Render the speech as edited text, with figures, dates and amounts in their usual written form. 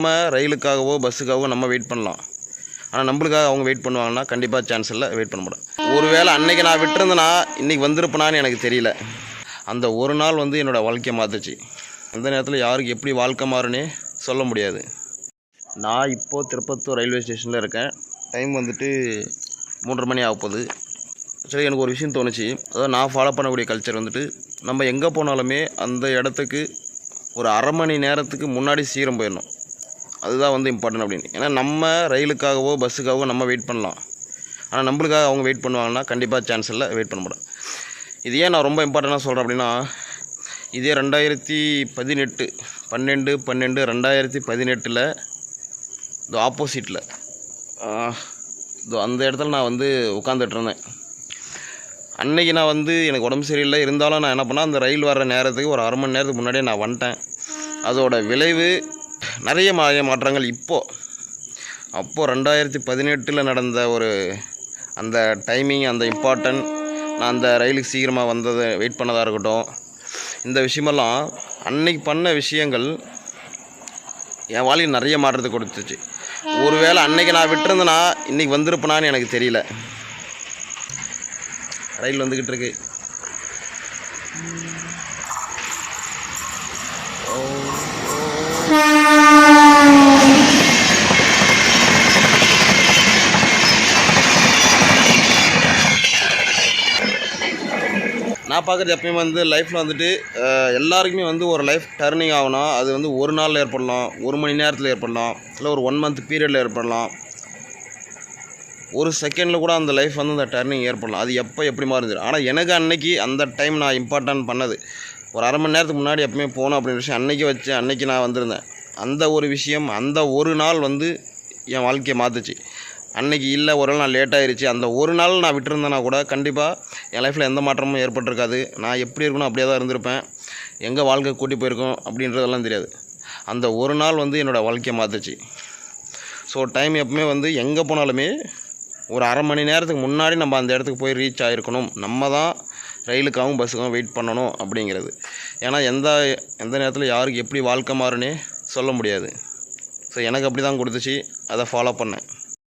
நம்ம ரயிலுக்காகவோ பஸ்ஸுக்காகவோ நம்ம வெயிட் பண்ணலாம். ஆனால் நம்மளுக்காக அவங்க வெயிட் பண்ணுவாங்கன்னா கண்டிப்பாக சான்ஸ் இல்லை, வெயிட் பண்ண மாட்டேன். ஒருவேளை அன்றைக்கி நான் விட்டுருந்தேன்னா இன்றைக்கி வந்திருப்பேனான்னு எனக்கு தெரியல. அந்த ஒரு நாள் வந்து என்னோடய வாழ்க்கையை மாற்றுச்சு. அந்த நேரத்தில் யாருக்கு எப்படி வாழ்க்கை மாறுனே சொல்ல முடியாது. நான் இப்போது திருப்பத்தூர் ரயில்வே ஸ்டேஷனில் இருக்கேன். டைம் வந்துட்டு 3:30 மணி ஆக போகுது. சரி, எனக்கு ஒரு விஷயம் தோணுச்சு. அதாவது நான் ஃபாலோ பண்ணக்கூடிய கல்ச்சர் வந்துட்டு நம்ம எங்கே போனாலுமே அந்த இடத்துக்கு ஒரு அரை மணி நேரத்துக்கு முன்னாடி சீக்கிரம் போயிடணும். அதுதான் வந்து இம்பார்ட்டன்ட் அப்படின்னு. ஏன்னா நம்ம ரயிலுக்காகவோ பஸ்ஸுக்காகவோ நம்ம வெயிட் பண்ணலாம். ஆனால் நம்மளுக்காக அவங்க வெயிட் பண்ணுவாங்கன்னா கண்டிப்பாக சான்ஸ் இல்லை, வெயிட் பண்ண மாட்டேன். இது ஏன் நான் ரொம்ப இம்பார்ட்டண்ட்டாக சொல்கிறேன் அப்படின்னா, இதே 2018 2018 இது ஆப்போசிட்டில் அந்த இடத்துல நான் வந்து உட்காந்துட்டு இருந்தேன். அன்றைக்கி நான் வந்து எனக்கு உடம்பு சரியில்லை, இருந்தாலும் நான் என்ன பண்ணேன், அந்த ரயில் வர்ற நேரத்துக்கு ஒரு அரை மணி நேரத்துக்கு முன்னாடியே நான் வந்துட்டேன். அதோட விளைவு நிறைய மாற்றங்கள். அப்போது 2018 நடந்த ஒரு அந்த டைமிங், அந்த இம்பார்ட்டன்ட், நான் அந்த ரயிலுக்கு சீக்கிரமாக வந்ததை வெயிட் பண்ணதாக இருக்கட்டும், இந்த விஷயமெல்லாம் அன்னைக்கு பண்ண விஷயங்கள் என் வாழ்க்கையில் நிறைய மாற்றத்தை கொடுத்துச்சு. ஒருவேளை அன்றைக்கி நான் விட்டுருந்தேன்னா இன்றைக்கி வந்திருப்பேனான்னு எனக்கு தெரியல. ரயில் வந்துக்கிட்டு இருக்கு. நான் பார்க்குறது எப்பயுமே வந்து லைஃப்பில் வந்துட்டு எல்லாருக்குமே வந்து ஒரு லைஃப் டர்னிங் ஆகணும். அது வந்து ஒரு நாளில் ஏற்படலாம், ஒரு மணி நேரத்தில் ஏற்படலாம், இல்லை ஒரு 1 மந்த் பீரியடில் ஏற்படலாம், ஒரு செகண்டில் கூட அந்த லைஃப் வந்து அந்த டர்னிங் ஏற்படலாம். அது எப்படி மாறுது. ஆனால் எனக்கு அன்னைக்கு அந்த டைம் நான் இம்பார்ட்டன்ட் பண்ணது ஒரு அரை மணி நேரத்துக்கு முன்னாடி எப்பவுமே போகணும் அப்படின்ற விஷயம் அன்னைக்கு நான் வந்திருந்தேன். அந்த ஒரு விஷயம், அந்த ஒரு நாள் வந்து என் வாழ்க்கையை மாற்றுச்சு. அன்றைக்கி இல்லை, ஒரு நாள் நான் லேட் ஆகிருச்சு. அந்த ஒரு நாள் நான் விட்டுருந்தேன்னா கூட கண்டிப்பாக என் லைஃப்பில் எந்த மாற்றமும் ஏற்பட்டிருக்காது. நான் எப்படி இருக்கணும் அப்படியே தான் இருந்திருப்பேன். எங்கே வாழ்க்கை கூட்டி போயிருக்கோம் அப்படின்றதெல்லாம் தெரியாது. அந்த ஒரு நாள் வந்து என்னோடய வாழ்க்கையை மாற்றுச்சு. ஸோ டைம் எப்பவுமே வந்து எங்கே போனாலுமே ஒரு அரை மணி நேரத்துக்கு முன்னாடி நம்ம அந்த இடத்துக்கு போய் ரீச் ஆகிருக்கணும். நம்ம தான் ரயிலுக்காகவும் பஸ்ஸுக்காகவும் வெயிட் பண்ணணும் அப்படிங்கிறது. ஏன்னா எந்த நேரத்தில் யாருக்கு எப்படி வாழ்க்கை மாறுனே சொல்ல முடியாது. ஸோ எனக்கு அப்படி தான் கொடுத்துச்சு, அதை ஃபாலோ பண்ணேன்.